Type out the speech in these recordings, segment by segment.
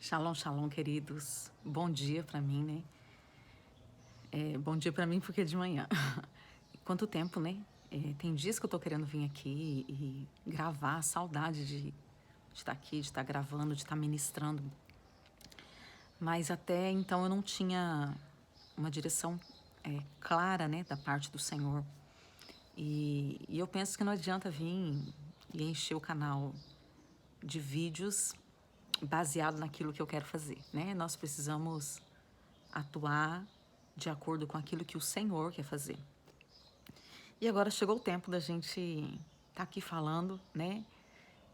Shalom, shalom, queridos. Bom dia para mim, né? Bom dia para mim porque é de manhã. Quanto tempo, né? Tem dias que eu tô querendo vir aqui e gravar, saudade de estar aqui, de estar gravando, de estar ministrando. Mas até então eu não tinha uma direção clara, né, da parte do Senhor. E eu penso que não adianta vir e encher o canal de vídeos baseado naquilo que eu quero fazer, né? Nós precisamos atuar de acordo com aquilo que o Senhor quer fazer. E agora chegou o tempo da gente estar aqui falando, né?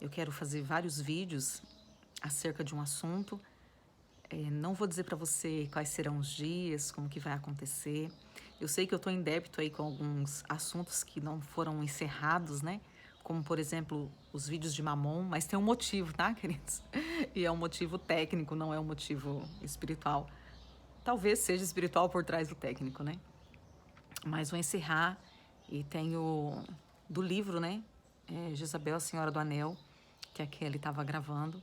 Eu quero fazer vários vídeos acerca de um assunto. Não vou dizer para você quais serão os dias, como que vai acontecer. Eu sei que eu estou em débito aí com alguns assuntos que não foram encerrados, né? Como, por exemplo, os vídeos de Mamon, mas tem um motivo, tá, queridos? E é um motivo técnico, não é um motivo espiritual. Talvez seja espiritual por trás do técnico, né? Mas vou encerrar e tenho do livro, né? Jezabel, a Senhora do Anel, que a Kelly estava gravando.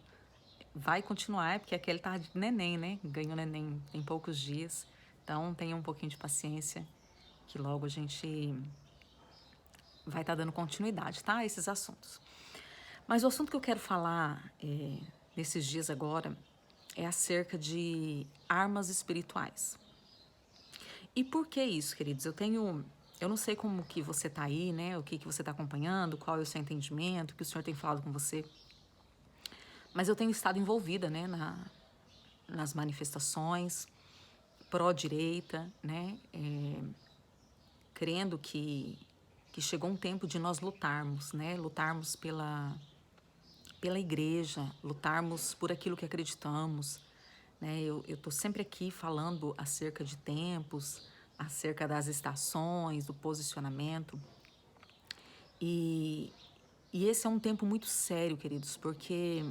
Vai continuar, porque a Kelly tá de neném, né? Ganhou neném em poucos dias. Então tenha um pouquinho de paciência, que logo a gente vai estar dando continuidade, tá? A esses assuntos. Mas o assunto que eu quero falar nesses dias agora é acerca de armas espirituais. E por que isso, queridos? Eu não sei como que você tá aí, né? O que você tá acompanhando, qual é o seu entendimento, o que o Senhor tem falado com você. Mas eu tenho estado envolvida, né, nas manifestações pró-direita, né? Crendo que chegou um tempo de nós lutarmos, né? Lutarmos pela igreja, lutarmos por aquilo que acreditamos, né? Eu estou sempre aqui falando acerca de tempos, acerca das estações, do posicionamento. E esse é um tempo muito sério, queridos, porque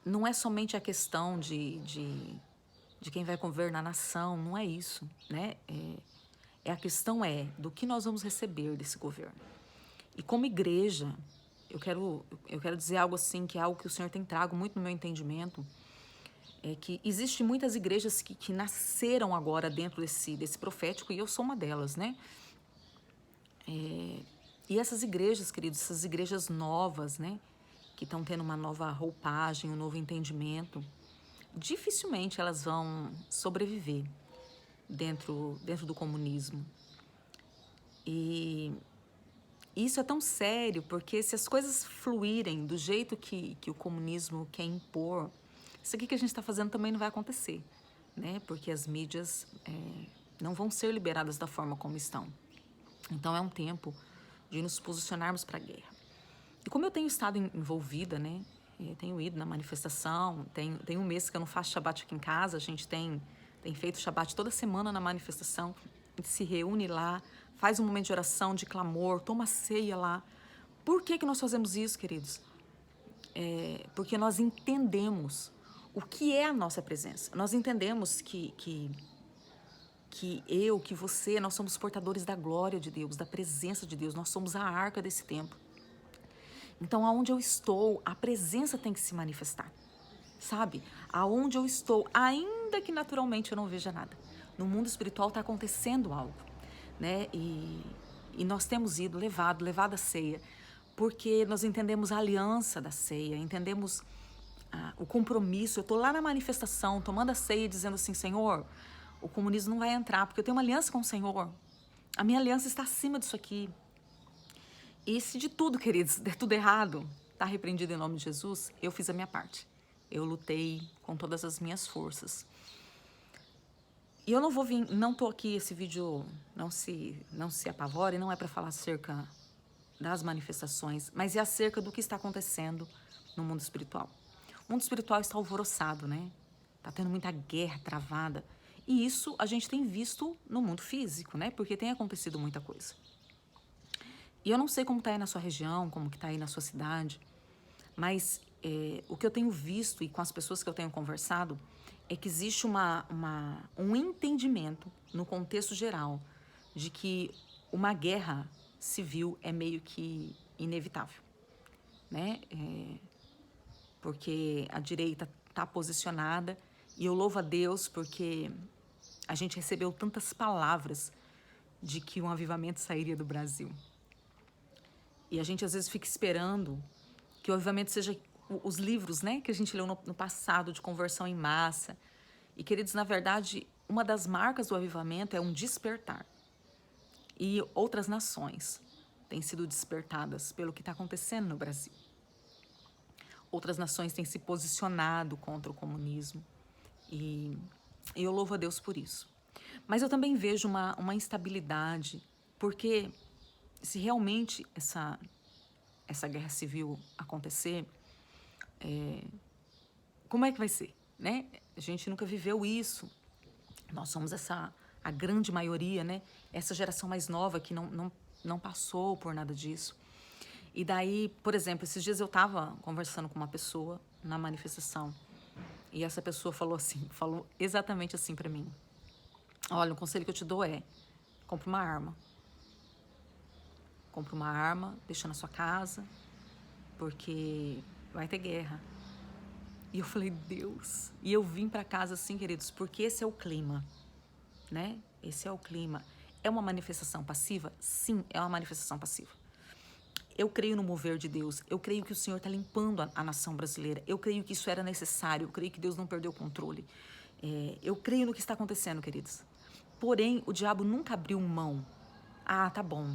não é somente a questão de quem vai governar a nação, não é isso, né? A questão do que nós vamos receber desse governo. E como igreja, eu quero dizer algo assim, que é algo que o Senhor tem trago muito no meu entendimento, é que existem muitas igrejas que nasceram agora dentro desse profético, e eu sou uma delas, né? E essas igrejas, queridos, essas igrejas novas, né? Que estão tendo uma nova roupagem, um novo entendimento, dificilmente elas vão sobreviver dentro do comunismo. E isso é tão sério, porque se as coisas fluírem do jeito que o comunismo quer impor, isso aqui que a gente está fazendo também não vai acontecer, né? Porque as mídias não vão ser liberadas da forma como estão. Então é um tempo de nos posicionarmos para a guerra. E como eu tenho estado envolvida, né? Eu tenho ido na manifestação, tem um mês que eu não faço Shabbat aqui em casa, a gente tem feito Shabbat toda semana na manifestação, a gente se reúne lá, faz um momento de oração, de clamor, toma ceia lá. Por que nós fazemos isso, queridos? Porque nós entendemos o que é a nossa presença. Nós entendemos que eu, que você, nós somos portadores da glória de Deus, da presença de Deus, nós somos a arca desse tempo. Então, aonde eu estou, a presença tem que se manifestar, sabe? Aonde eu estou, ainda que naturalmente eu não veja nada, no mundo espiritual está acontecendo algo, né? E nós temos ido, levado a ceia, porque nós entendemos a aliança da ceia, entendemos o compromisso. Eu estou lá na manifestação, tomando a ceia e dizendo assim, Senhor, o comunismo não vai entrar, porque eu tenho uma aliança com o Senhor. A minha aliança está acima disso aqui. E se de tudo, queridos, der tudo errado, tá repreendido em nome de Jesus, eu fiz a minha parte. Eu lutei com todas as minhas forças. E eu não vou vir, não tô aqui, esse vídeo não se apavore, não é para falar acerca das manifestações, mas é acerca do que está acontecendo no mundo espiritual. O mundo espiritual está alvoroçado, né? Tá tendo muita guerra travada. E isso a gente tem visto no mundo físico, né? Porque tem acontecido muita coisa. E eu não sei como está aí na sua região, como que está aí na sua cidade, mas o que eu tenho visto e com as pessoas que eu tenho conversado é que existe um entendimento no contexto geral de que uma guerra civil é meio que inevitável, né? Porque a direita tá posicionada. E eu louvo a Deus porque a gente recebeu tantas palavras de que um avivamento sairia do Brasil. E a gente às vezes fica esperando que o avivamento seja os livros, né, que a gente leu no passado de conversão em massa. E, queridos, na verdade, uma das marcas do avivamento é um despertar. E outras nações têm sido despertadas pelo que está acontecendo no Brasil. Outras nações têm se posicionado contra o comunismo. E eu louvo a Deus por isso. Mas eu também vejo uma instabilidade, porque se realmente essa guerra civil acontecer, como é que vai ser, né? A gente nunca viveu isso. Nós somos a grande maioria, né? Essa geração mais nova que não passou por nada disso. E daí, por exemplo, esses dias eu estava conversando com uma pessoa na manifestação e essa pessoa falou exatamente assim para mim: olha, um conselho que eu te dou é: compre uma arma. Compre uma arma, deixa na sua casa, porque vai ter guerra. E eu falei, Deus. E eu vim para casa assim, queridos, porque esse é o clima, né? Esse é o clima. É uma manifestação passiva? Sim, é uma manifestação passiva. Eu creio no mover de Deus. Eu creio que o Senhor está limpando a nação brasileira. Eu creio que isso era necessário. Eu creio que Deus não perdeu o controle. Eu creio no que está acontecendo, queridos. Porém, o diabo nunca abriu mão. Ah, tá bom.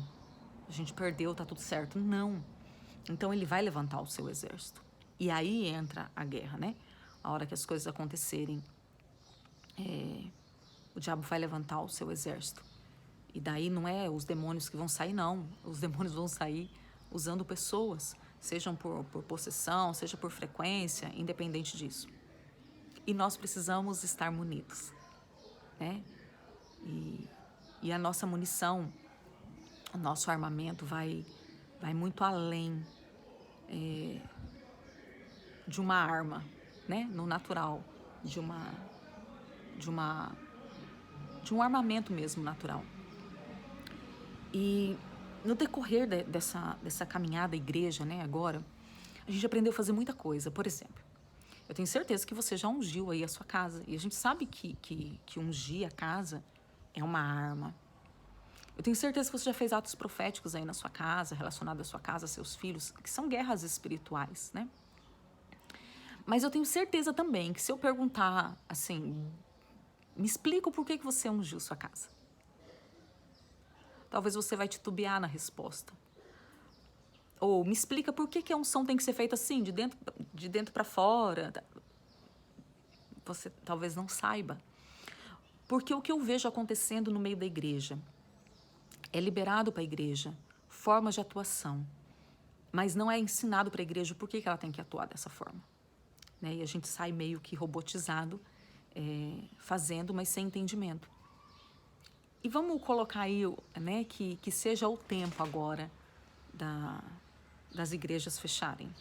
A gente perdeu, tá tudo certo. Não. Então, ele vai levantar o seu exército. E aí entra a guerra, né? A hora que as coisas acontecerem, o diabo vai levantar o seu exército. E daí não é os demônios que vão sair, não. Os demônios vão sair usando pessoas, sejam por possessão, seja por frequência, independente disso. E nós precisamos estar munidos, né? E a nossa munição, o nosso armamento vai muito além de uma arma, né? No natural, de um armamento mesmo natural. E no decorrer dessa caminhada à igreja, né, agora, a gente aprendeu a fazer muita coisa. Por exemplo, eu tenho certeza que você já ungiu aí a sua casa. E a gente sabe que ungir a casa é uma arma. Eu tenho certeza que você já fez atos proféticos aí na sua casa, relacionado à sua casa, a seus filhos, que são guerras espirituais, né? Mas eu tenho certeza também que se eu perguntar, assim, me explica o porquê que você ungiu sua casa. Talvez você vai titubear na resposta. Ou me explica por que a unção tem que ser feita assim, de dentro para fora. Você talvez não saiba. Porque o que eu vejo acontecendo no meio da igreja é liberado para a igreja formas de atuação, mas não é ensinado para a igreja por que ela tem que atuar dessa forma. Né? E a gente sai meio que robotizado, fazendo, mas sem entendimento. E vamos colocar aí, né, que seja o tempo agora das igrejas fecharem.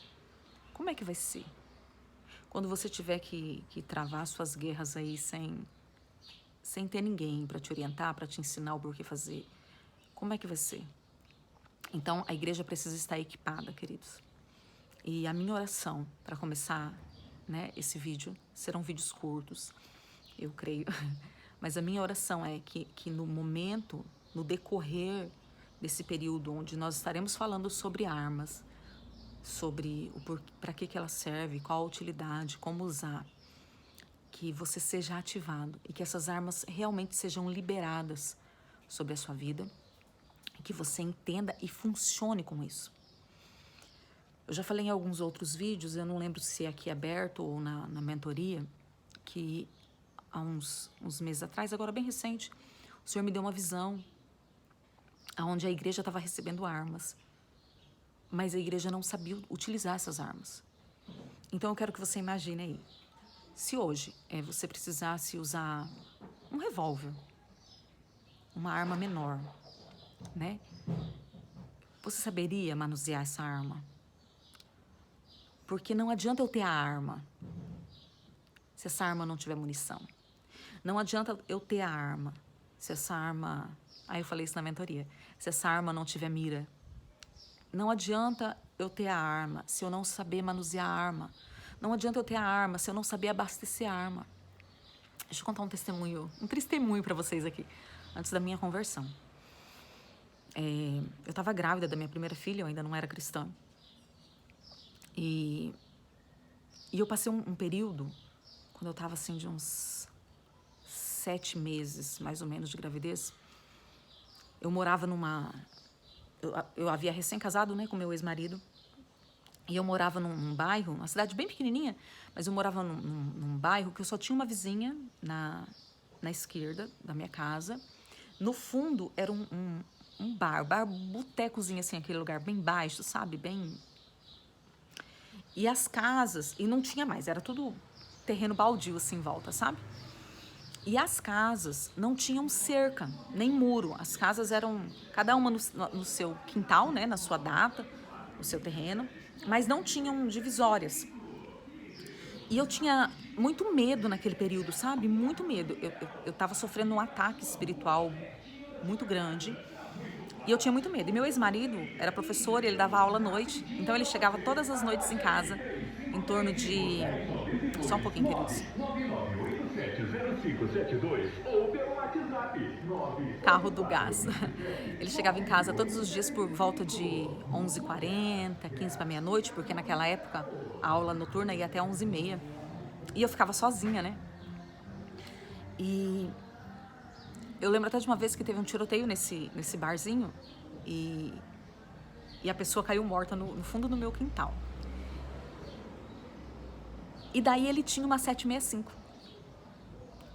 Como é que vai ser? Quando você tiver que travar suas guerras aí sem ter ninguém para te orientar, para te ensinar o porquê fazer, como é que vai ser? Então, a igreja precisa estar equipada, queridos. E a minha oração para começar, né, esse vídeo, serão vídeos curtos, eu creio. Mas a minha oração é que no momento, no decorrer desse período onde nós estaremos falando sobre armas, sobre para que ela serve, qual a utilidade, como usar, que você seja ativado e que essas armas realmente sejam liberadas sobre a sua vida, que você entenda e funcione com isso. Eu já falei em alguns outros vídeos, eu não lembro se é aqui aberto ou na mentoria, que há uns meses atrás, agora bem recente, o Senhor me deu uma visão onde a igreja estava recebendo armas, mas a igreja não sabia utilizar essas armas. Então eu quero que você imagine aí, se hoje você precisasse usar um revólver, uma arma menor, né? Você saberia manusear essa arma? Porque não adianta eu ter a arma se essa arma não tiver munição. Não adianta eu ter a arma se essa arma... Aí eu falei isso na mentoria. Se essa arma não tiver mira. Não adianta eu ter a arma se eu não saber manusear a arma. Não adianta eu ter a arma se eu não saber abastecer a arma. Deixa eu contar um testemunho para vocês aqui, antes da minha conversão. Eu estava grávida da minha primeira filha, eu ainda não era cristã. E eu passei um período, quando eu estava assim de uns 7 meses, mais ou menos, de gravidez. Eu morava eu havia recém-casado, né, com meu ex-marido. E eu morava num bairro, uma cidade bem pequenininha, mas eu morava num bairro que eu só tinha uma vizinha na esquerda da minha casa. No fundo era um botecozinho assim, aquele lugar bem baixo, sabe? Bem... E as casas, e não tinha mais, era tudo terreno baldio assim em volta, sabe? E as casas não tinham cerca, nem muro. As casas eram, cada uma no seu quintal, né, na sua data, no seu terreno, mas não tinham divisórias. E eu tinha muito medo naquele período, sabe? Muito medo. Eu tava sofrendo um ataque espiritual muito grande. E eu tinha muito medo. E meu ex-marido era professor e ele dava aula à noite. Então ele chegava todas as noites em casa, em torno de... Só um pouquinho, queridos. Carro do gás. Ele chegava em casa todos os dias por volta de 11h40, 15 para meia-noite, porque naquela época a aula noturna ia até 11h30. E eu ficava sozinha, né? E eu lembro até de uma vez que teve um tiroteio nesse barzinho e a pessoa caiu morta no fundo do meu quintal. E daí ele tinha uma 765.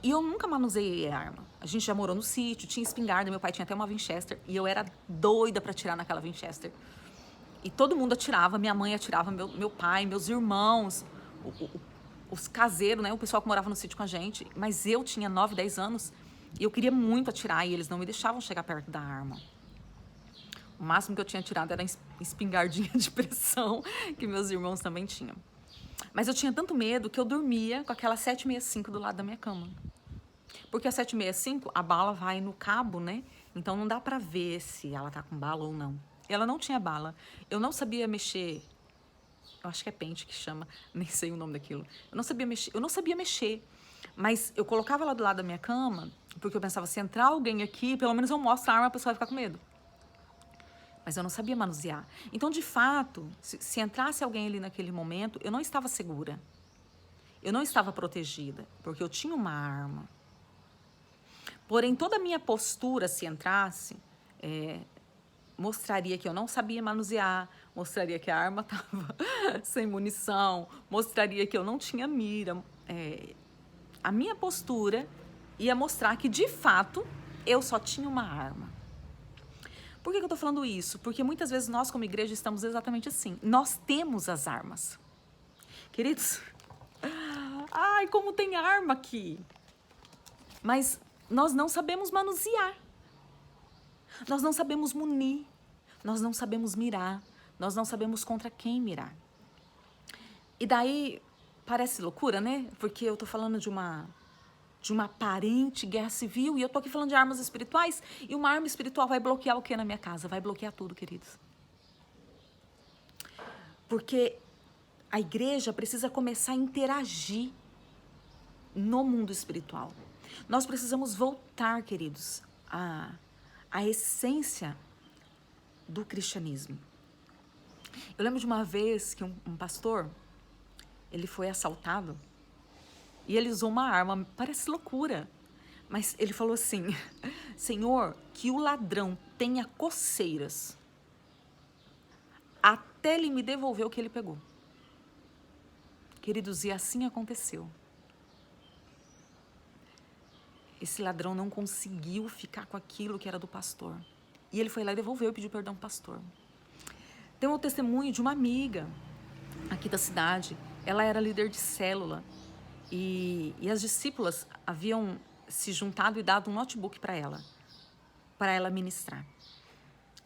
E eu nunca manuseei a arma. A gente já morou no sítio, tinha espingarda, meu pai tinha até uma Winchester e eu era doida pra atirar naquela Winchester. E todo mundo atirava, minha mãe atirava, meu pai, meus irmãos, os caseiros, né, o pessoal que morava no sítio com a gente. Mas eu tinha 9, 10 anos e eu queria muito atirar e eles não me deixavam chegar perto da arma. O máximo que eu tinha atirado era espingardinha de pressão, que meus irmãos também tinham. Mas eu tinha tanto medo que eu dormia com aquela 765 do lado da minha cama. Porque a 765, a bala vai no cabo, né? Então não dá pra ver se ela tá com bala ou não. Ela não tinha bala. Eu não sabia mexer. Eu acho que é pente que chama, nem sei o nome daquilo. Eu não sabia mexer. Mas eu colocava ela do lado da minha cama, porque eu pensava, se entrar alguém aqui, pelo menos eu mostro a arma, a pessoa vai ficar com medo. Mas eu não sabia manusear. Então, de fato, se entrasse alguém ali naquele momento, eu não estava segura. Eu não estava protegida, porque eu tinha uma arma. Porém, toda a minha postura, se entrasse, mostraria que eu não sabia manusear, mostraria que a arma estava sem munição, mostraria que eu não tinha mira. A minha postura ia mostrar que, de fato, eu só tinha uma arma. Por que eu estou falando isso? Porque muitas vezes nós, como igreja, estamos exatamente assim. Nós temos as armas. Queridos, ai, como tem arma aqui. Mas nós não sabemos manusear. Nós não sabemos munir. Nós não sabemos mirar. Nós não sabemos contra quem mirar. E daí, parece loucura, né? Porque eu estou falando de uma aparente guerra civil e eu tô aqui falando de armas espirituais e uma arma espiritual vai bloquear o que na minha casa? Vai bloquear tudo, queridos. Porque a igreja precisa começar a interagir no mundo espiritual. Nós precisamos voltar, queridos, à essência do cristianismo. Eu lembro de uma vez que um pastor, ele foi assaltado e ele usou uma arma, parece loucura, mas ele falou assim, Senhor, que o ladrão tenha coceiras até ele me devolver o que ele pegou. Queridos, e assim aconteceu. Esse ladrão não conseguiu ficar com aquilo que era do pastor. E ele foi lá e devolveu e pediu perdão pro pastor. Tem um testemunho de uma amiga aqui da cidade. Ela era líder de célula. E as discípulas haviam se juntado e dado um notebook para ela ministrar.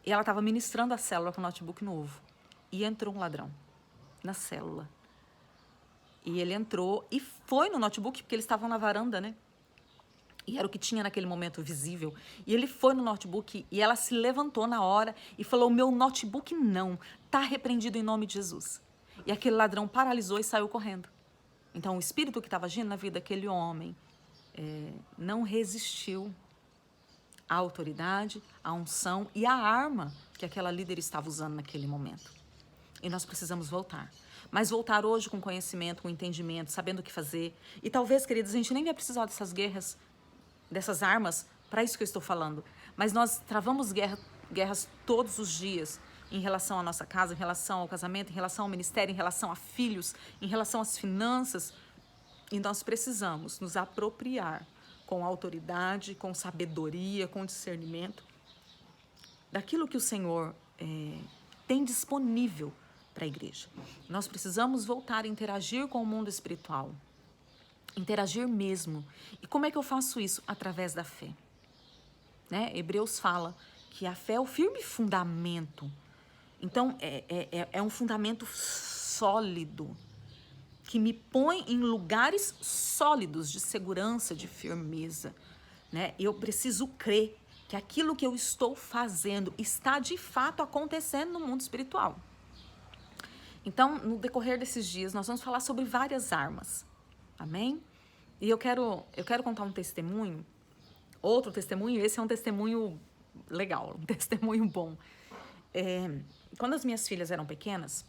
E ela estava ministrando a célula com o notebook novo. E entrou um ladrão na célula. E ele entrou e foi no notebook, porque eles estavam na varanda, né? E era o que tinha naquele momento visível. E ele foi no notebook e ela se levantou na hora e falou, meu notebook não, tá repreendido em nome de Jesus. E aquele ladrão paralisou e saiu correndo. Então, o espírito que estava agindo na vida daquele homem não resistiu à autoridade, à unção e à arma que aquela líder estava usando naquele momento. E nós precisamos voltar. Mas voltar hoje com conhecimento, com entendimento, sabendo o que fazer. E talvez, queridos, a gente nem vai precisar dessas guerras, dessas armas, para isso que eu estou falando. Mas nós travamos guerras todos os dias em relação à nossa casa, em relação ao casamento, em relação ao ministério, em relação a filhos, em relação às finanças. E nós precisamos nos apropriar com autoridade, com sabedoria, com discernimento, daquilo que o Senhor tem disponível para a igreja. Nós precisamos voltar a interagir com o mundo espiritual. Interagir mesmo. E como é que eu faço isso? Através da fé. Né? Hebreus fala que a fé é o firme fundamento. Então, é um fundamento sólido, que me põe em lugares sólidos de segurança, de firmeza. Né? Eu preciso crer que aquilo que eu estou fazendo está de fato acontecendo no mundo espiritual. Então, no decorrer desses dias, nós vamos falar sobre várias armas. Amém? E eu quero contar um testemunho, outro testemunho, esse é um testemunho legal, um testemunho bom. Quando as minhas filhas eram pequenas,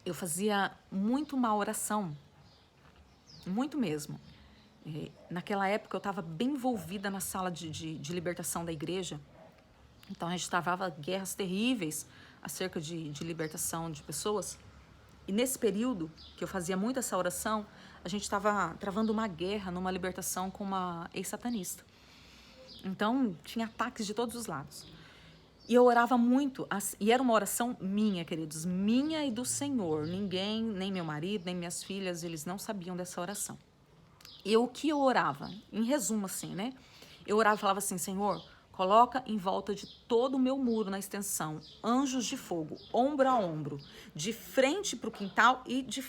eu fazia muito má oração, muito mesmo. Naquela época eu estava bem envolvida na sala de libertação da igreja, então a gente travava guerras terríveis acerca de libertação de pessoas. E nesse período que eu fazia muito essa oração, a gente estava travando uma guerra numa libertação com uma ex-satanista. Então tinha ataques de todos os lados. E eu orava muito, e era uma oração minha, queridos, minha e do Senhor. Ninguém, nem meu marido, nem minhas filhas, eles não sabiam dessa oração. E o que eu orava? Em resumo, assim, né? Eu orava e falava assim, Senhor, coloca em volta de todo o meu muro na extensão anjos de fogo, ombro a ombro, de frente para o quintal e de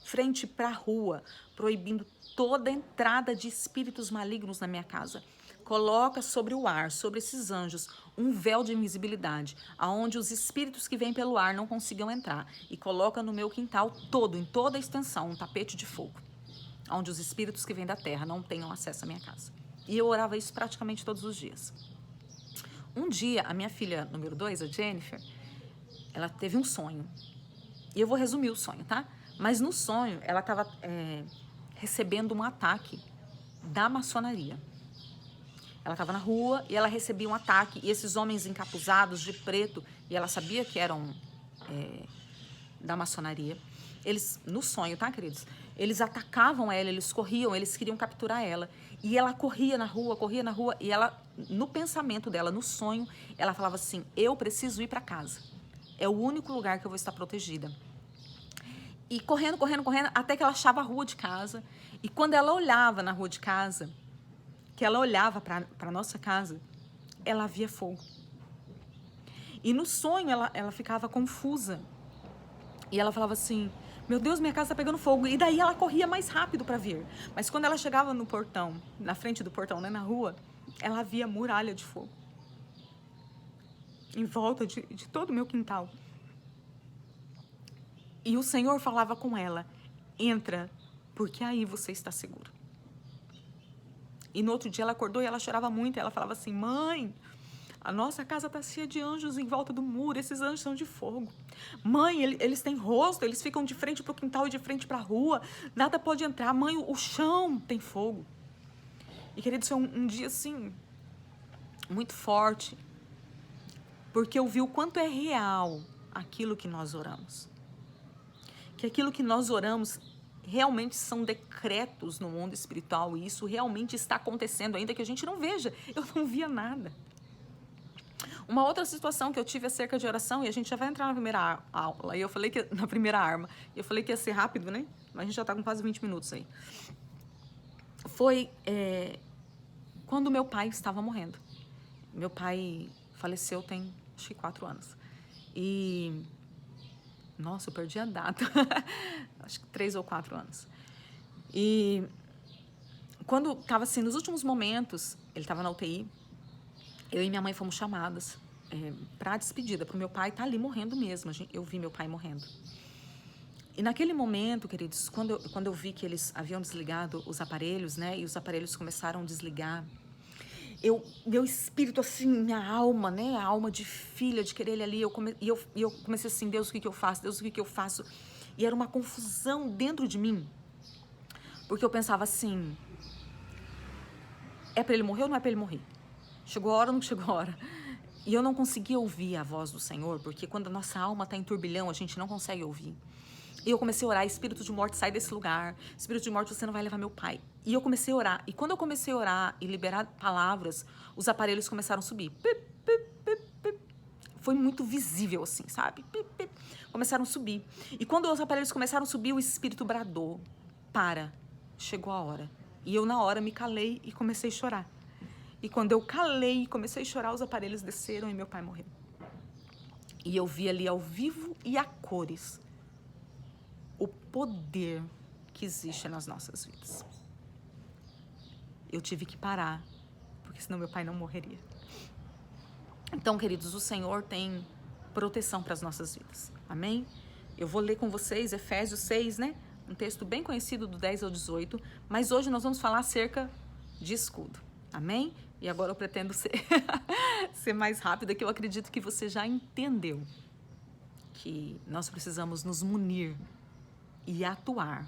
frente para a rua, proibindo toda a entrada de espíritos malignos na minha casa. Coloca sobre o ar, sobre esses anjos, um véu de invisibilidade, aonde os espíritos que vêm pelo ar não consigam entrar. E coloca no meu quintal todo, em toda a extensão, um tapete de fogo, onde os espíritos que vêm da terra não tenham acesso à minha casa. E eu orava isso praticamente todos os dias. Um dia, a minha filha número 2, a Jennifer, ela teve um sonho. E eu vou resumir o sonho, tá? Mas no sonho, ela estava recebendo um ataque da maçonaria. Ela estava na rua e ela recebia um ataque. E esses homens encapuzados de preto, e ela sabia que eram da maçonaria, eles, no sonho, tá, queridos? Eles atacavam ela, eles corriam, eles queriam capturar ela. E ela corria na rua, e ela, no pensamento dela, no sonho, ela falava assim, eu preciso ir para casa. É o único lugar que eu vou estar protegida. E correndo, até que ela achava a rua de casa. E quando ela olhava na rua de casa, que ela olhava para a nossa casa, ela via fogo. E no sonho ela ficava confusa. E ela falava assim, meu Deus, minha casa está pegando fogo. E daí ela corria mais rápido para vir. Mas quando ela chegava no portão, na frente do portão, né, na rua, ela via muralha de fogo em volta de todo o meu quintal. E o Senhor falava com ela, entra, porque aí você está segura. E no outro dia ela acordou e ela chorava muito. E ela falava assim, mãe, a nossa casa está cheia de anjos em volta do muro. Esses anjos são de fogo. Mãe, eles têm rosto, eles ficam de frente para o quintal e de frente para a rua. Nada pode entrar. Mãe, o chão tem fogo. E, queridos, foi um dia, assim, muito forte. Porque eu vi o quanto é real aquilo que nós oramos. Que aquilo que nós oramos realmente são decretos no mundo espiritual. E isso realmente está acontecendo, ainda que a gente não veja. Eu não via nada. Uma outra situação que eu tive acerca de oração, e a gente já vai entrar na primeira aula, e eu falei que na primeira arma, eu falei que ia ser rápido, né? Mas a gente já está com quase 20 minutos aí. Foi quando meu pai estava morrendo. Meu pai faleceu tem, acho que 4 anos. E, nossa, eu perdi a data. Acho que 3 ou 4 anos. E quando estava assim, nos últimos momentos, ele estava na UTI, eu e minha mãe fomos chamadas para a despedida, porque meu pai está ali morrendo mesmo. Eu vi meu pai morrendo. E naquele momento, queridos, quando eu vi que eles haviam desligado os aparelhos, né? E os aparelhos começaram a desligar, meu espírito, assim, minha alma, né? A alma de filha, de querer ele ali. Eu comecei assim, Deus, o que eu faço? Deus, o que eu faço? E era uma confusão dentro de mim. Porque eu pensava assim, é pra ele morrer ou não é pra ele morrer? Chegou a hora ou não chegou a hora? E eu não conseguia ouvir a voz do Senhor, porque quando a nossa alma está em turbilhão, a gente não consegue ouvir. E eu comecei a orar, espírito de morte, sai desse lugar. Espírito de morte, você não vai levar meu pai. E eu comecei a orar. E quando eu comecei a orar e liberar palavras, os aparelhos começaram a subir. Pip, pip, pip, pip. Foi muito visível assim, sabe? Pip, pip. Começaram a subir. E quando os aparelhos começaram a subir, o espírito bradou. Para, chegou a hora. E eu, na hora, me calei e comecei a chorar. E quando eu calei e comecei a chorar, os aparelhos desceram e meu pai morreu. E eu vi ali ao vivo e a cores o poder que existe nas nossas vidas. Eu tive que parar, porque senão meu pai não morreria. Então, queridos, o Senhor tem proteção para as nossas vidas. Amém? Eu vou ler com vocês Efésios 6, né? Um texto bem conhecido do 10 ao 18, mas hoje nós vamos falar acerca de escudo. Amém? E agora eu pretendo ser mais rápida, que eu acredito que você já entendeu que nós precisamos nos munir e atuar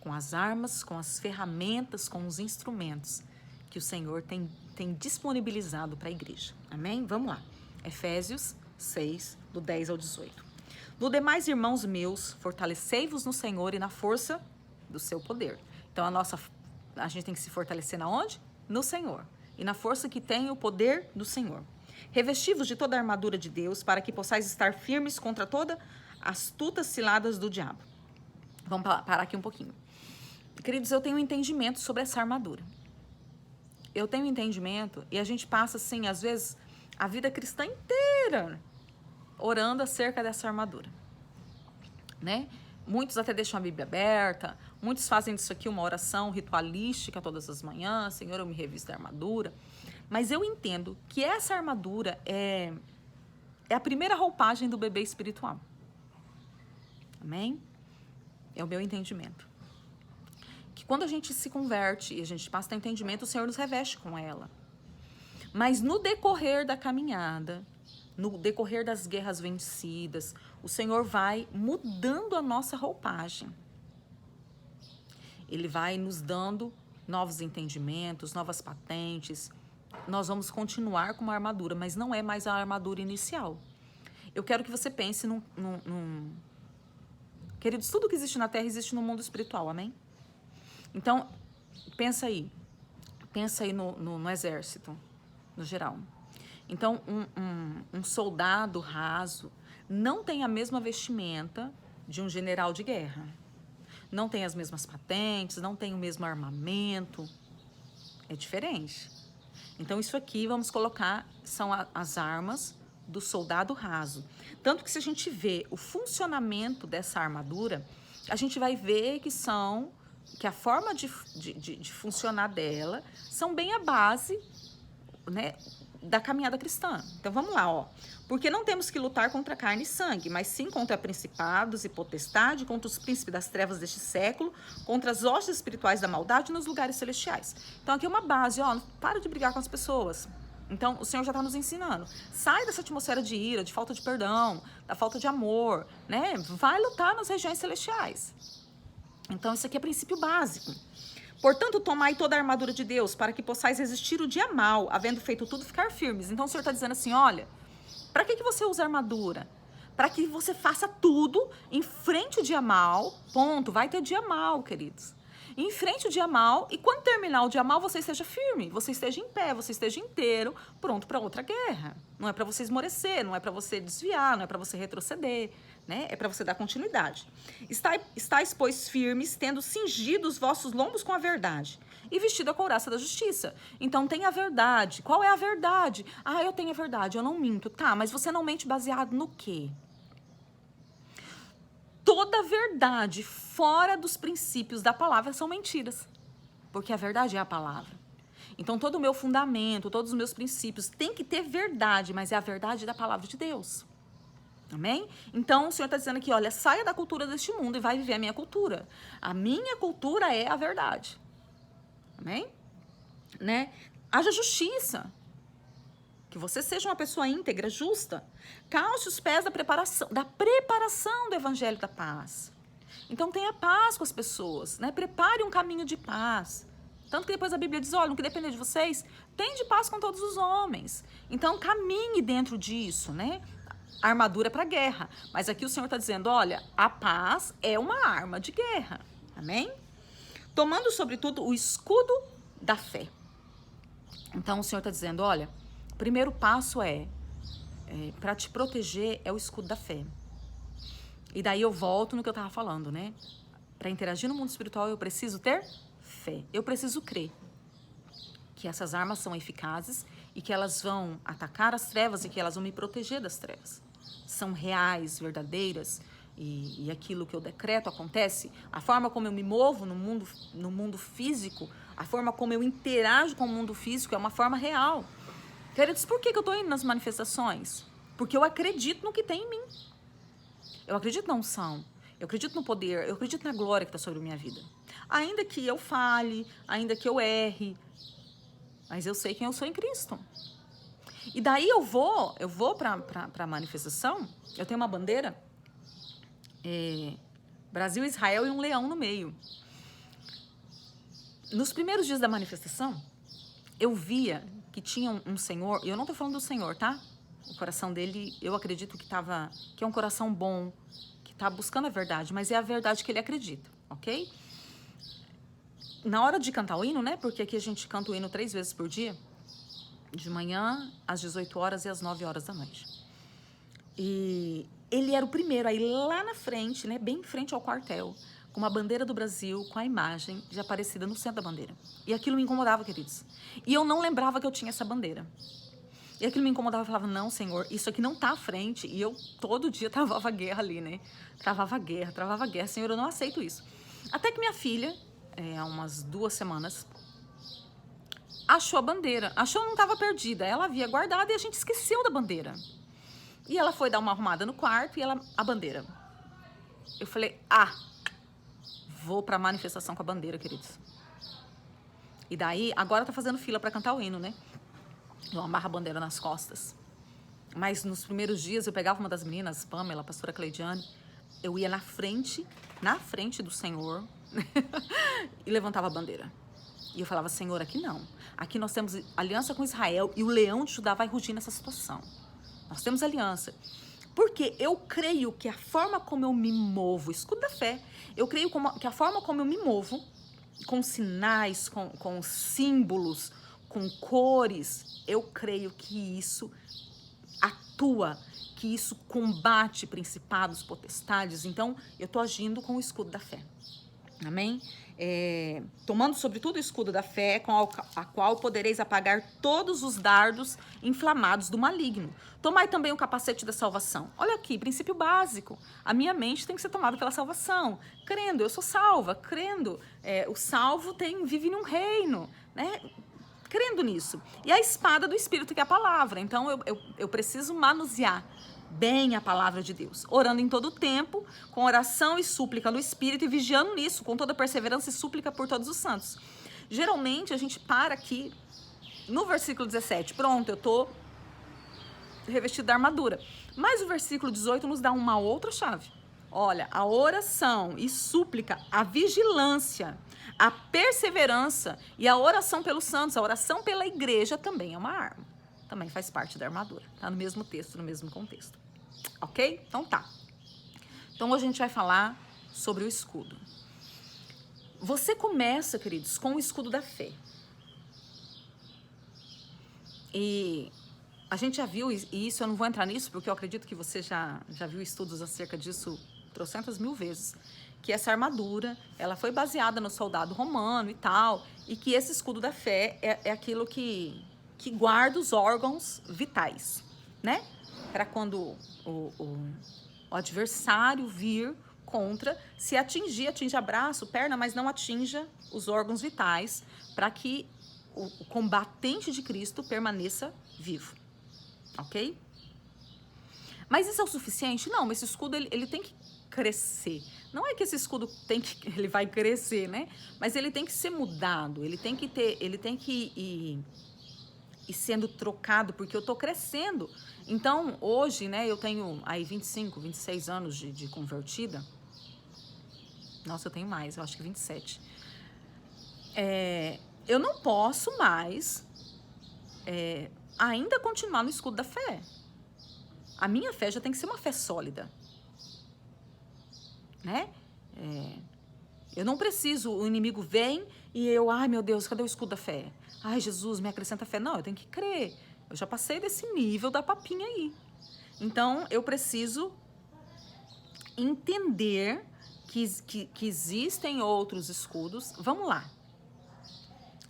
com as armas, com as ferramentas, com os instrumentos que o Senhor tem disponibilizado para a igreja. Amém? Vamos lá. Efésios 6, do 10 ao 18. No demais, irmãos meus, fortalecei-vos no Senhor e na força do seu poder. Então, a gente tem que se fortalecer na onde? No Senhor. E na força que tem o poder do Senhor. Revesti-vos de toda a armadura de Deus, para que possais estar firmes contra todas as astutas ciladas do diabo. Vamos parar aqui um pouquinho. Queridos, eu tenho um entendimento sobre essa armadura. Eu tenho um entendimento, e a gente passa, assim, às vezes, a vida cristã inteira orando acerca dessa armadura, né? Muitos até deixam a Bíblia aberta, muitos fazem disso aqui uma oração ritualística todas as manhãs, Senhor, eu me revisto da armadura. Mas eu entendo que essa armadura é a primeira roupagem do bebê espiritual. Amém? É o meu entendimento. Que quando a gente se converte e a gente passa a ter entendimento, o Senhor nos reveste com ela. Mas no decorrer da caminhada, no decorrer das guerras vencidas, o Senhor vai mudando a nossa roupagem. Ele vai nos dando novos entendimentos, novas patentes. Nós vamos continuar com uma armadura, mas não é mais a armadura inicial. Eu quero que você pense Queridos, tudo que existe na Terra existe no mundo espiritual, amém? Então, pensa aí no exército, no geral. Então, um soldado raso não tem a mesma vestimenta de um general de guerra. Não tem as mesmas patentes, não tem o mesmo armamento. É diferente. Então, isso aqui, vamos colocar, são as armas do soldado raso. Tanto que se a gente vê o funcionamento dessa armadura, a gente vai ver que a forma de funcionar dela são bem a base, né, da caminhada cristã. Então vamos lá, ó. Porque não temos que lutar contra carne e sangue, mas sim contra principados e potestade, contra os príncipes das trevas deste século, contra as hostes espirituais da maldade nos lugares celestiais. Então aqui é uma base, ó, para de brigar com as pessoas. Então o Senhor já está nos ensinando. Sai dessa atmosfera de ira, de falta de perdão, da falta de amor, né? Vai lutar nas regiões celestiais. Então isso aqui é princípio básico. Portanto, tomai toda a armadura de Deus, para que possais resistir o dia mau, havendo feito tudo, ficar firmes. Então o Senhor está dizendo assim, olha, para que você usa armadura? Para que você faça tudo, enfrente o dia mau, ponto. Vai ter dia mau, queridos. Enfrente o dia mau e quando terminar o dia mau, você esteja firme, você esteja em pé, você esteja inteiro, pronto para outra guerra. Não é para você esmorecer, não é para você desviar, não é para você retroceder, né? É para você dar continuidade. Estais, pois, firmes, tendo cingido os vossos lombos com a verdade e vestido a couraça da justiça. Então, tem a verdade. Qual é a verdade? Ah, eu tenho a verdade, eu não minto. Tá, mas você não mente baseado no quê? Toda verdade fora dos princípios da palavra são mentiras, porque a verdade é a palavra. Então, todo o meu fundamento, todos os meus princípios tem que ter verdade, mas é a verdade da palavra de Deus. Amém? Então, o Senhor está dizendo aqui, olha, saia da cultura deste mundo e vai viver a minha cultura. A minha cultura é a verdade. Amém? Né? Haja justiça. Que você seja uma pessoa íntegra, justa. Calce os pés da preparação do evangelho da paz. Então, tenha paz com as pessoas, né? Prepare um caminho de paz. Tanto que depois a Bíblia diz, olha, no que depender de vocês, tende paz com todos os homens. Então, caminhe dentro disso, né? A armadura para a guerra. Mas aqui o Senhor está dizendo, olha, a paz é uma arma de guerra. Amém? Tomando, sobretudo, o escudo da fé. Então, o Senhor está dizendo, olha, o primeiro passo para te proteger é o escudo da fé. E daí eu volto no que eu estava falando, né? Para interagir no mundo espiritual, eu preciso ter fé. Eu preciso crer que essas armas são eficazes e que elas vão atacar as trevas e que elas vão me proteger das trevas. São reais, verdadeiras, e aquilo que eu decreto acontece. A forma como eu me movo no mundo físico, a forma como eu interajo com o mundo físico é uma forma real. Queridos, por que eu estou indo nas manifestações? Porque eu acredito no que tem em mim. Eu acredito na unção, eu acredito no poder, eu acredito na glória que está sobre a minha vida. Ainda que eu fale, ainda que eu erre, mas eu sei quem eu sou em Cristo. E daí eu vou para a manifestação, eu tenho uma bandeira, Brasil, Israel e um leão no meio. Nos primeiros dias da manifestação, eu via que tinha um senhor, e eu não estou falando do senhor, tá? O coração dele, eu acredito que é um coração bom, que está buscando a verdade, mas é a verdade que ele acredita, ok? Na hora de cantar o hino, né? Porque aqui a gente canta o hino 3 vezes por dia, de manhã, às 18 horas e às 9 horas da noite. E ele era o primeiro aí lá na frente, né? Bem em frente ao quartel, com uma bandeira do Brasil, com a imagem de Aparecida no centro da bandeira. E aquilo me incomodava, queridos. E eu não lembrava que eu tinha essa bandeira. E aquilo me incomodava, eu falava, não, Senhor, isso aqui não tá à frente. E eu todo dia travava guerra ali, né? Travava guerra. Senhor, eu não aceito isso. Até que minha filha, há umas 2 semanas, achou a bandeira. Achou, não estava perdida. Ela havia guardado e a gente esqueceu da bandeira. E ela foi dar uma arrumada no quarto e a bandeira. Eu falei, vou pra manifestação com a bandeira, queridos. E daí, agora tá fazendo fila pra cantar o hino, né? Eu amarro a bandeira nas costas. Mas nos primeiros dias eu pegava uma das meninas, Pamela, a pastora Cleidiane, eu ia na frente do Senhor e levantava a bandeira. E eu falava, Senhor, aqui não. Aqui nós temos aliança com Israel e o leão de Judá vai rugir nessa situação. Nós temos aliança. Porque eu creio que a forma como eu me movo, escuta da fé, eu creio que a forma como eu me movo, com sinais, com símbolos, com cores, eu creio que isso atua, que isso combate principados, potestades. Então, eu estou agindo com o escudo da fé. Amém? Tomando sobretudo o escudo da fé, com a qual podereis apagar todos os dardos inflamados do maligno. Tomai também o capacete da salvação. Olha aqui, princípio básico. A minha mente tem que ser tomada pela salvação. Crendo, eu sou salva. Crendo, o salvo vive num reino, né? Crendo nisso. E a espada do Espírito, que é a palavra. Então, eu preciso manusear bem a palavra de Deus, orando em todo o tempo, com oração e súplica no Espírito e vigiando nisso, com toda perseverança e súplica por todos os santos. Geralmente, a gente para aqui no versículo 17. Pronto, eu tô revestido da armadura. Mas o versículo 18 nos dá uma outra chave. Olha, a oração e súplica, a vigilância, a perseverança e a oração pelos santos, a oração pela igreja também é uma arma. Também faz parte da armadura. Tá no mesmo texto, no mesmo contexto. Ok? Então tá. Então hoje a gente vai falar sobre o escudo. Você começa, queridos, com o escudo da fé. E a gente já viu, e isso eu não vou entrar nisso, porque eu acredito que você já viu estudos acerca disso trocentas mil vezes, que essa armadura, ela foi baseada no soldado romano e tal, e que esse escudo da fé é aquilo que guarda os órgãos vitais, né? Para quando o adversário vir contra, se atinge braço, perna, mas não atinja os órgãos vitais, para que o combatente de Cristo permaneça vivo, ok? Mas isso é o suficiente? Não, esse escudo ele tem que crescer. Não é que esse escudo ele vai crescer, né? Mas ele tem que ser mudado, ele tem que ir sendo trocado, porque eu tô crescendo. Então, hoje, né, eu tenho aí 25, 26 anos de convertida. Nossa, eu tenho mais, eu acho que 27. Eu não posso mais ainda continuar no escudo da fé. A minha fé já tem que ser uma fé sólida, né? Eu não preciso, o inimigo vem e eu, ai meu Deus, cadê o escudo da fé? Ai Jesus, me acrescenta fé. Não, eu tenho que crer. Eu já passei desse nível da papinha aí. Então, eu preciso entender que existem outros escudos. Vamos lá.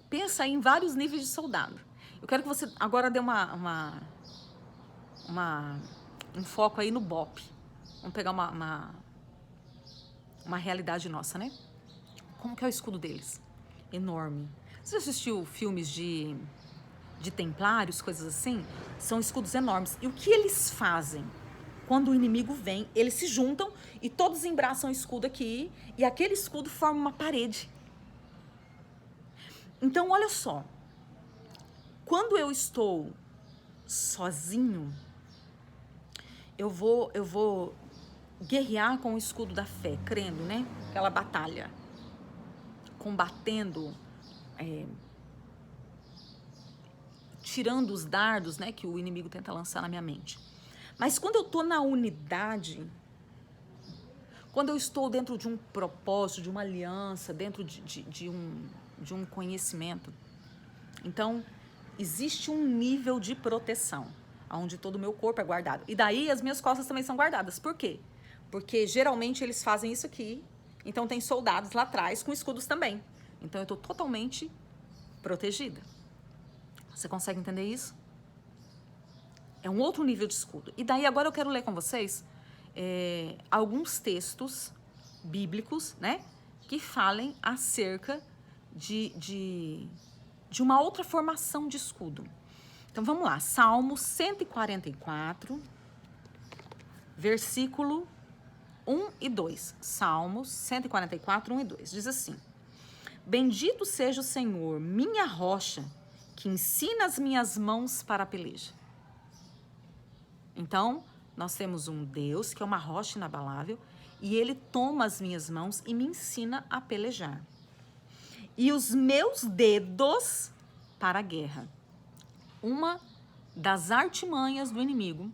Pensa aí em vários níveis de soldado. Eu quero que você agora dê um foco aí no BOP. Vamos pegar uma realidade nossa, né? Como que é o escudo deles? Enorme. Você assistiu filmes de templários, coisas assim? São escudos enormes. E o que eles fazem? Quando o inimigo vem, eles se juntam e todos embraçam o escudo aqui e aquele escudo forma uma parede. Então, olha só. Quando eu estou sozinho, eu vou guerrear com o escudo da fé, crendo, né? Aquela batalha. Combatendo, tirando os dardos, né, que o inimigo tenta lançar na minha mente. Mas quando eu estou na unidade, quando eu estou dentro de um propósito, de uma aliança, dentro de um conhecimento, então existe um nível de proteção, onde todo o meu corpo é guardado. E daí as minhas costas também são guardadas. Por quê? Porque geralmente eles fazem isso aqui, então tem soldados lá atrás com escudos também. Então eu estou totalmente protegida. Você consegue entender isso? É um outro nível de escudo. E daí agora eu quero ler com vocês alguns textos bíblicos, né? Que falem acerca de uma outra formação de escudo. Então vamos lá. Salmo 144, versículo 1 e 2. Salmos 144, 1 e 2. Diz assim: Bendito seja o Senhor, minha rocha, que ensina as minhas mãos para a peleja. Então, nós temos um Deus que é uma rocha inabalável e ele toma as minhas mãos e me ensina a pelejar. E os meus dedos para a guerra. Uma das artimanhas do inimigo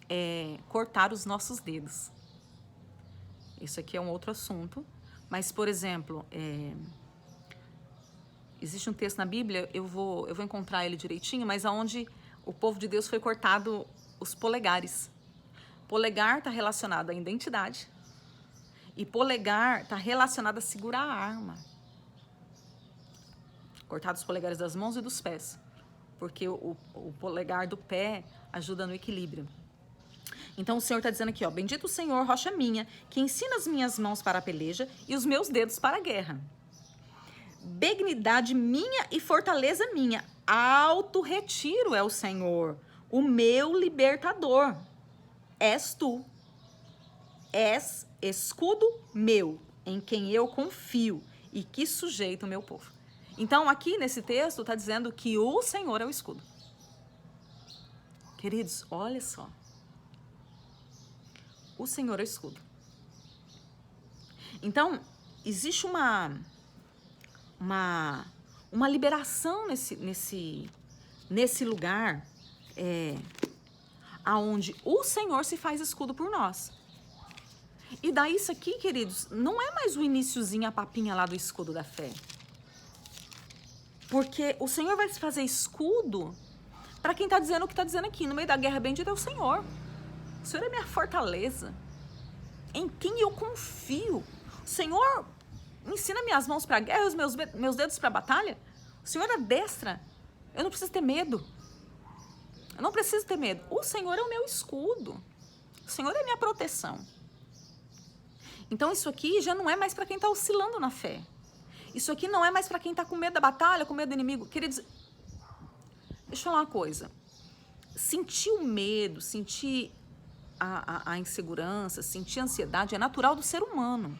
é cortar os nossos dedos. Isso aqui é um outro assunto. Mas, por exemplo, existe um texto na Bíblia, eu vou encontrar ele direitinho, mas aonde o povo de Deus foi cortado os polegares. Polegar está relacionado à identidade e polegar está relacionado a segurar a arma. Cortados os polegares das mãos e dos pés, porque o polegar do pé ajuda no equilíbrio. Então o Senhor está dizendo aqui, ó, bendito o Senhor, rocha minha, que ensina as minhas mãos para a peleja e os meus dedos para a guerra. Benignidade minha e fortaleza minha, alto retiro é o Senhor, o meu libertador. És tu, és escudo meu, em quem eu confio e que sujeito o meu povo. Então aqui nesse texto está dizendo que o Senhor é o escudo. Queridos, olha só. O Senhor é o escudo. Então, existe uma liberação nesse lugar aonde o Senhor se faz escudo por nós. E daí isso aqui, queridos, não é mais o iniciozinho, a papinha lá do escudo da fé. Porque o Senhor vai se fazer escudo para quem está dizendo o que está dizendo aqui. No meio da guerra bendita é o Senhor. O Senhor é minha fortaleza, em quem eu confio. O Senhor ensina minhas mãos para a guerra, os meus dedos para a batalha. O Senhor adestra. Eu não preciso ter medo. Eu não preciso ter medo. O Senhor é o meu escudo. O Senhor é a minha proteção. Então isso aqui já não é mais para quem está oscilando na fé. Isso aqui não é mais para quem está com medo da batalha, com medo do inimigo. Queridos, deixa eu falar uma coisa. Sentir o medo, sentir a insegurança, sentir ansiedade é natural do ser humano.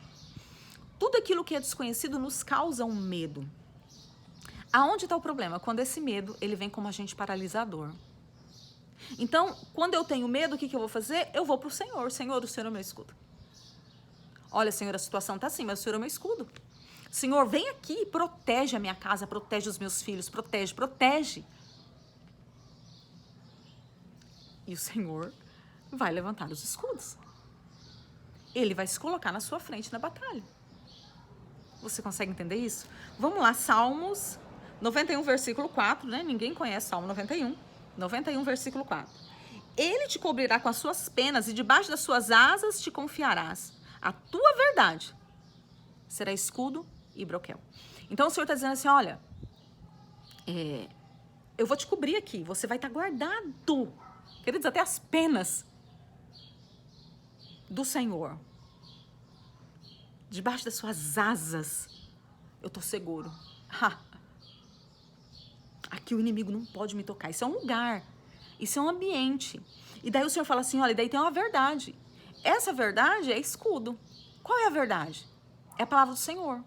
Tudo aquilo que é desconhecido nos causa um medo. Aonde está o problema? Quando esse medo, ele vem como agente paralisador. Então, quando eu tenho medo, o que eu vou fazer? Eu vou para o Senhor. Senhor, o Senhor é o meu escudo. Olha, Senhor, a situação está assim, mas o Senhor é o meu escudo. Senhor, vem aqui e protege a minha casa, protege os meus filhos, protege. E o Senhor vai levantar os escudos. Ele vai se colocar na sua frente na batalha. Você consegue entender isso? Vamos lá, Salmos 91, versículo 4, né? Ninguém conhece Salmo 91. 91, versículo 4. Ele te cobrirá com as suas penas e debaixo das suas asas te confiarás. A tua verdade será escudo e broquel. Então o Senhor está dizendo assim, olha, eu vou te cobrir aqui, você vai estar guardado. Queridos, até as penas do Senhor. Debaixo das suas asas, eu estou seguro. Aqui o inimigo não pode me tocar. Isso é um lugar, isso é um ambiente. E daí o Senhor fala assim, olha, daí tem uma verdade. Essa verdade é escudo. Qual é a verdade? É a palavra do Senhor.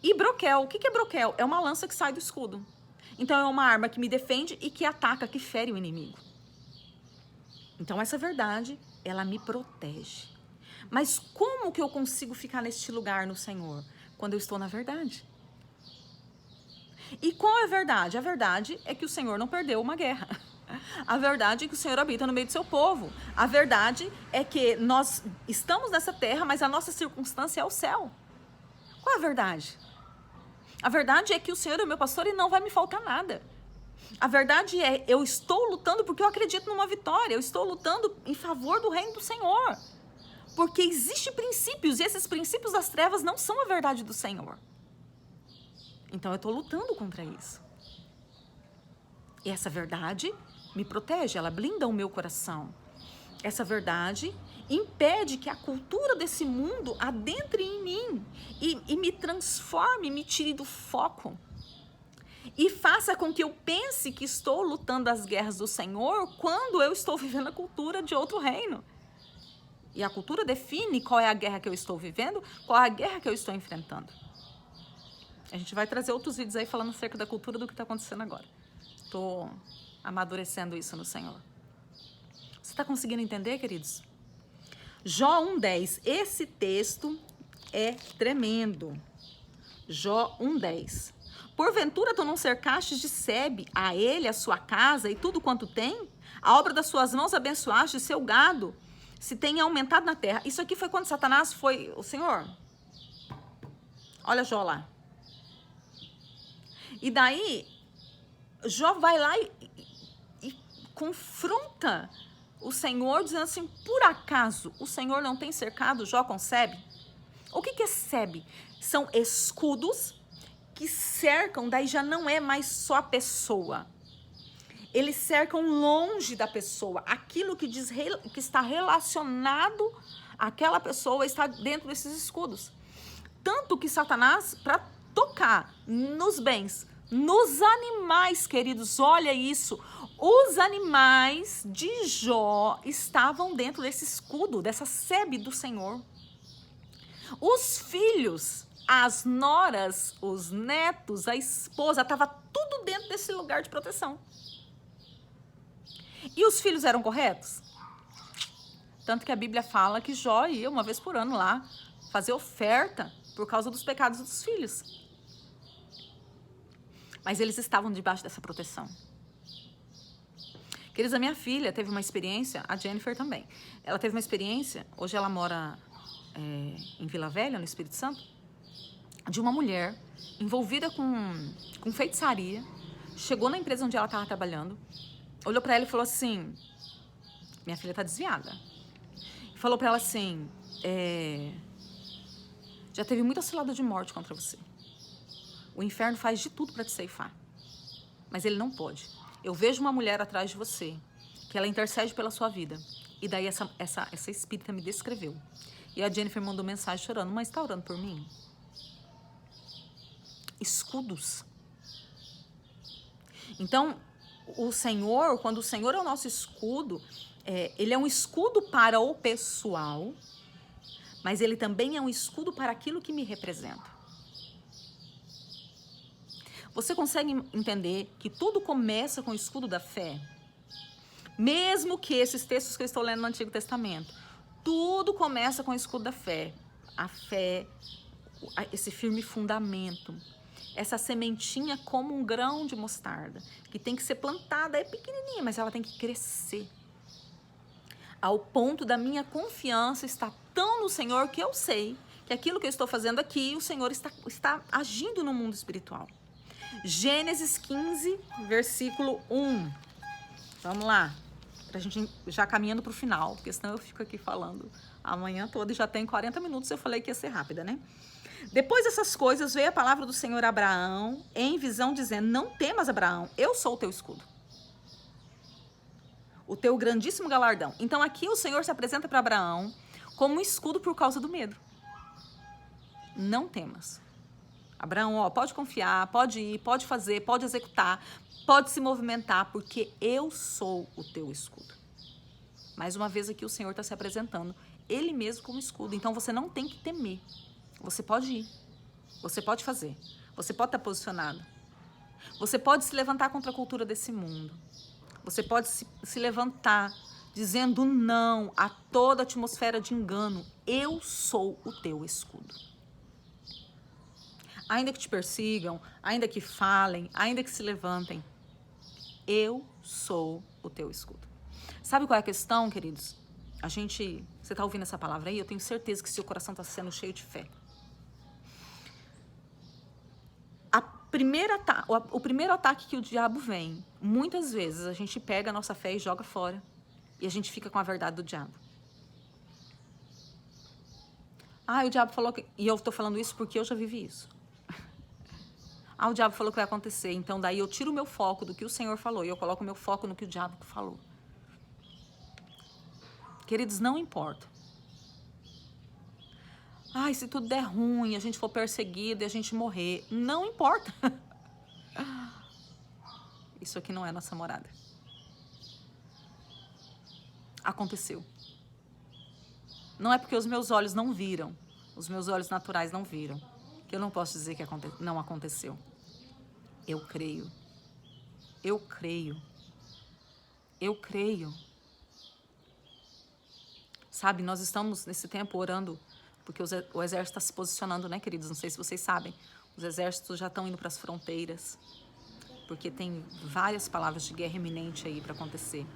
E broquel, o que é broquel? É uma lança que sai do escudo. Então é uma arma que me defende e que ataca, que fere o inimigo. Então essa verdade, ela me protege. Mas como que eu consigo ficar neste lugar no Senhor? Quando eu estou na verdade. E qual é a verdade? A verdade é que o Senhor não perdeu uma guerra. A verdade é que o Senhor habita no meio do seu povo. A verdade é que nós estamos nessa terra, mas a nossa circunstância é o céu. Qual é a verdade? A verdade é que o Senhor é o meu pastor e não vai me faltar nada. A verdade é, eu estou lutando porque eu acredito numa vitória. Eu estou lutando em favor do reino do Senhor. Porque existem princípios e esses princípios das trevas não são a verdade do Senhor. Então eu estou lutando contra isso. E essa verdade me protege, ela blinda o meu coração. Essa verdade impede que a cultura desse mundo adentre em mim e me transforme, me tire do foco. E faça com que eu pense que estou lutando as guerras do Senhor quando eu estou vivendo a cultura de outro reino. E a cultura define qual é a guerra que eu estou vivendo, qual é a guerra que eu estou enfrentando. A gente vai trazer outros vídeos aí falando acerca da cultura do que está acontecendo agora. Estou amadurecendo isso no Senhor. Você está conseguindo entender, queridos? Jó 1,10. Esse texto é tremendo. Jó 1,10. Porventura tu não cercastes de sebe a ele, a sua casa e tudo quanto tem? A obra das suas mãos abençoaste, seu gado se tem aumentado na terra. Isso aqui foi quando Satanás foi... O Senhor, olha Jó lá. E daí, Jó vai lá e confronta o Senhor, dizendo assim, por acaso o Senhor não tem cercado Jó com sebe? O que é sebe? São escudos que cercam, daí já não é mais só a pessoa. Eles cercam longe da pessoa. Aquilo que está relacionado àquela pessoa está dentro desses escudos. Tanto que Satanás, para tocar nos bens, nos animais, queridos, olha isso. Os animais de Jó estavam dentro desse escudo, dessa sebe do Senhor. Os filhos, as noras, os netos, a esposa, estava tudo dentro desse lugar de proteção. E os filhos eram corretos? Tanto que a Bíblia fala que Jó ia uma vez por ano lá fazer oferta por causa dos pecados dos filhos. Mas eles estavam debaixo dessa proteção. Queridos, a minha filha teve uma experiência, a Jennifer também. Ela teve uma experiência, hoje ela mora em Vila Velha, no Espírito Santo, de uma mulher envolvida com feitiçaria, chegou na empresa onde ela estava trabalhando, olhou para ela e falou assim, minha filha está desviada. Falou para ela assim, já teve muita cilada de morte contra você. O inferno faz de tudo para te ceifar, mas ele não pode. Eu vejo uma mulher atrás de você, que ela intercede pela sua vida. E daí essa espírita me descreveu. E a Jennifer mandou mensagem chorando, mas está orando por mim? Escudos. Então, o Senhor, quando o Senhor é o nosso escudo, ele é um escudo para o pessoal, mas ele também é um escudo para aquilo que me representa. Você consegue entender que tudo começa com o escudo da fé? Mesmo que esses textos que eu estou lendo no Antigo Testamento, tudo começa com o escudo da fé. A fé, esse firme fundamento, essa sementinha como um grão de mostarda, que tem que ser plantada, é pequenininha, mas ela tem que crescer. Ao ponto da minha confiança estar tão no Senhor que eu sei que aquilo que eu estou fazendo aqui, o Senhor está agindo no mundo espiritual. Gênesis 15, versículo 1. Vamos lá, pra gente já caminhando para o final, porque senão eu fico aqui falando a manhã toda e já tem 40 minutos, eu falei que ia ser rápida, né? Depois dessas coisas, veio a palavra do Senhor a Abraão em visão, dizendo: não temas, Abraão, eu sou o teu escudo, o teu grandíssimo galardão. Então aqui o Senhor se apresenta para Abraão como um escudo por causa do medo. Não temas. Abraão, ó, pode confiar, pode ir, pode fazer, pode executar, pode se movimentar, porque eu sou o teu escudo. Mais uma vez aqui o Senhor está se apresentando, ele mesmo como escudo. Então você não tem que temer. Você pode ir, você pode fazer, você pode estar posicionado. Você pode se levantar contra a cultura desse mundo. Você pode se levantar dizendo não a toda atmosfera de engano. Eu sou o teu escudo. Ainda que te persigam, ainda que falem, ainda que se levantem, eu sou o teu escudo. Sabe qual é a questão, queridos? Você está ouvindo essa palavra aí? Eu tenho certeza que seu coração está sendo cheio de fé. O primeiro ataque que o diabo vem, muitas vezes a gente pega a nossa fé e joga fora. E a gente fica com a verdade do diabo. O diabo falou que... E eu estou falando isso porque eu já vivi isso. O diabo falou que vai acontecer, então daí eu tiro o meu foco do que o Senhor falou e eu coloco o meu foco no que o diabo falou. Queridos, não importa. Se tudo der ruim, a gente for perseguido e a gente morrer, não importa. Isso aqui não é nossa morada. Aconteceu. Não é porque os meus olhos não viram, os meus olhos naturais não viram, que eu não posso dizer que não aconteceu. Eu creio. Eu creio. Eu creio. Sabe, nós estamos nesse tempo orando, porque o exército está se posicionando, né, queridos? Não sei se vocês sabem. Os exércitos já estão indo para as fronteiras, porque tem várias palavras de guerra iminente aí para acontecer.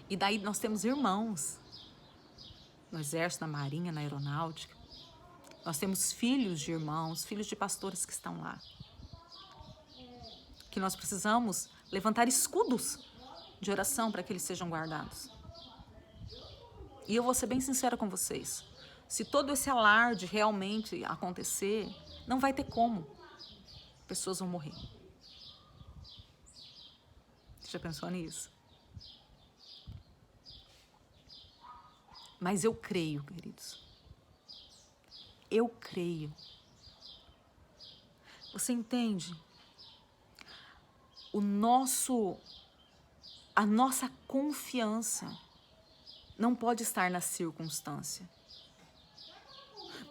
E daí nós temos irmãos no exército, na marinha, na aeronáutica. Nós temos filhos de irmãos, filhos de pastores que estão lá. Que nós precisamos levantar escudos de oração para que eles sejam guardados. E eu vou ser bem sincera com vocês. Se todo esse alarde realmente acontecer, não vai ter como. Pessoas vão morrer. Você já pensou nisso? Mas eu creio, queridos. Eu creio. Você entende? A nossa confiança não pode estar na circunstância.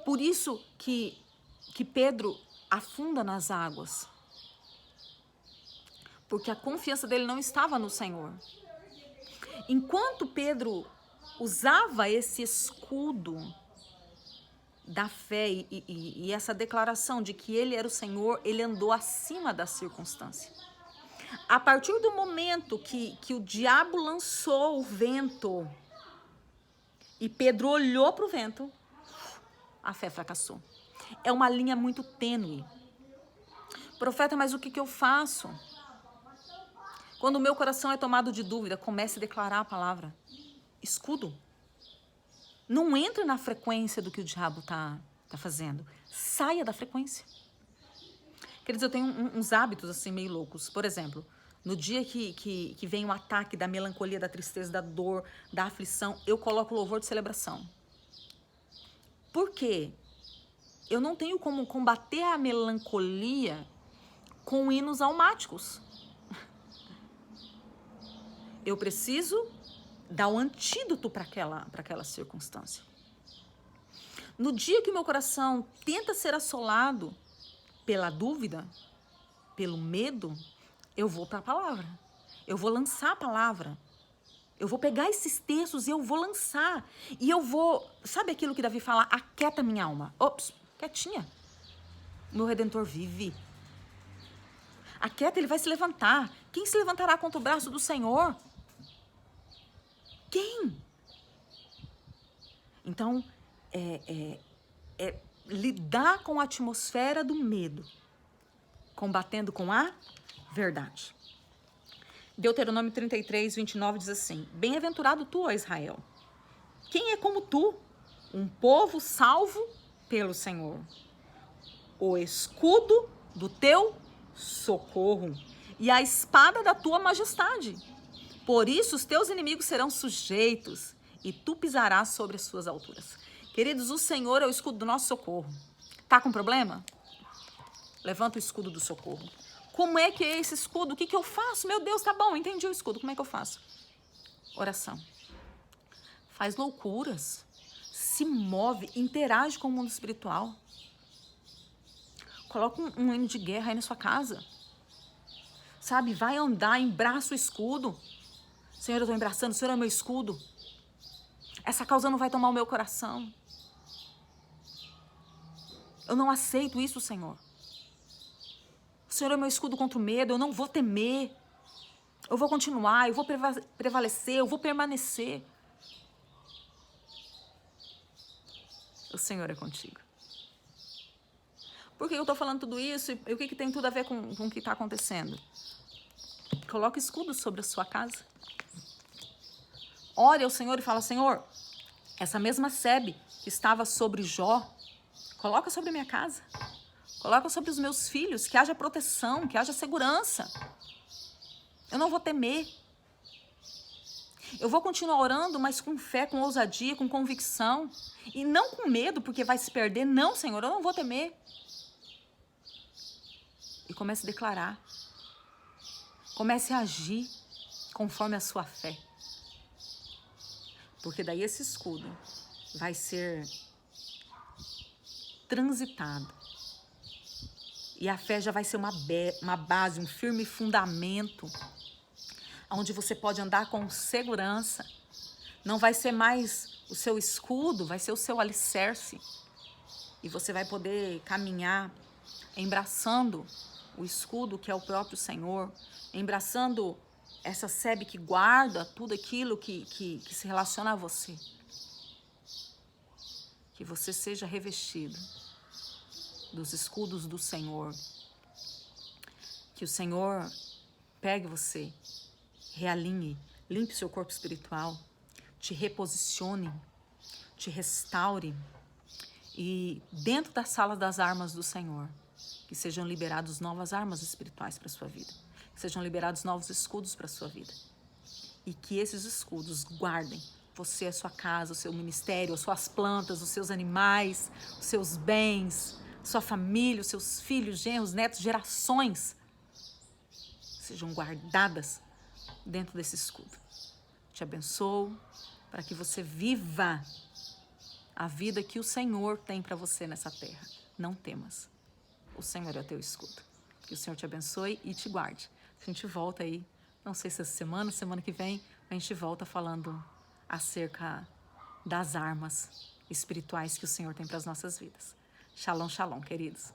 Por isso que Pedro afunda nas águas. Porque a confiança dele não estava no Senhor. Enquanto Pedro usava esse escudo da fé e essa declaração de que ele era o Senhor, ele andou acima da circunstância. A partir do momento que o diabo lançou o vento e Pedro olhou para o vento, a fé fracassou. É uma linha muito tênue. Profeta, mas o que eu faço? Quando o meu coração é tomado de dúvida, comece a declarar a palavra. Escudo. Não entre na frequência do que o diabo está fazendo. Saia da frequência. Queridos, eu tenho uns hábitos assim meio loucos. Por exemplo, no dia que vem um ataque da melancolia, da tristeza, da dor, da aflição, eu coloco louvor de celebração. Por quê? Eu não tenho como combater a melancolia com hinos almáticos. Eu preciso dar o antídoto para aquela circunstância. No dia que o meu coração tenta ser assolado pela dúvida, pelo medo, eu vou para a palavra. Eu vou lançar a palavra. Eu vou pegar esses textos e eu vou lançar. E eu vou... Sabe aquilo que Davi fala? Aquieta minha alma. Ops, quietinha. O meu Redentor vive. Aquieta, ele vai se levantar. Quem se levantará contra o braço do Senhor? Quem? Então, lidar com a atmosfera do medo, combatendo com a verdade. Deuteronômio 33, 29 diz assim: Bem-aventurado tu, ó Israel. Quem é como tu? Um povo salvo pelo Senhor. O escudo do teu socorro e a espada da tua majestade. Por isso os teus inimigos serão sujeitos e tu pisarás sobre as suas alturas. Queridos, o Senhor é o escudo do nosso socorro. Tá com problema? Levanta o escudo do socorro. Como é que é esse escudo? O que eu faço? Meu Deus, tá bom, entendi o escudo. Como é que eu faço? Oração. Faz loucuras. Se move, interage com o mundo espiritual. Coloca um hino de guerra aí na sua casa. Sabe, vai andar, embraça o escudo. Senhor, eu estou embraçando, o Senhor é meu escudo. Essa causa não vai tomar o meu coração. Eu não aceito isso, Senhor. O Senhor é meu escudo contra o medo, eu não vou temer. Eu vou continuar, eu vou prevalecer, eu vou permanecer. O Senhor é contigo. Por que eu estou falando tudo isso e o que tem tudo a ver com o que está acontecendo? Coloque escudo sobre a sua casa. Ore ao Senhor e fala: Senhor, essa mesma sebe que estava sobre Jó, coloca sobre a minha casa. Coloca sobre os meus filhos, que haja proteção, que haja segurança. Eu não vou temer. Eu vou continuar orando, mas com fé, com ousadia, com convicção. E não com medo, porque vai se perder. Não, Senhor, eu não vou temer. E comece a declarar. Comece a agir conforme a sua fé. Porque daí esse escudo vai ser transitado. E a fé já vai ser uma base, um firme fundamento, onde você pode andar com segurança. Não vai ser mais o seu escudo, vai ser o seu alicerce. E você vai poder caminhar embraçando o escudo que é o próprio Senhor, embraçando essa sebe que guarda tudo aquilo que se relaciona a você. Que você seja revestido dos escudos do Senhor. Que o Senhor pegue você, realinhe, limpe seu corpo espiritual, te reposicione, te restaure. E dentro da sala das armas do Senhor, que sejam liberadas novas armas espirituais para a sua vida. Que sejam liberados novos escudos para a sua vida. E que esses escudos guardem você, a sua casa, o seu ministério, as suas plantas, os seus animais, os seus bens, sua família, os seus filhos, genros, netos, gerações sejam guardadas dentro desse escudo. Te abençoo para que você viva a vida que o Senhor tem para você nessa terra. Não temas. O Senhor é o teu escudo. Que o Senhor te abençoe e te guarde. A gente volta aí, não sei se essa semana que vem, a gente volta falando acerca das armas espirituais que o Senhor tem para as nossas vidas. Shalom, shalom, queridos.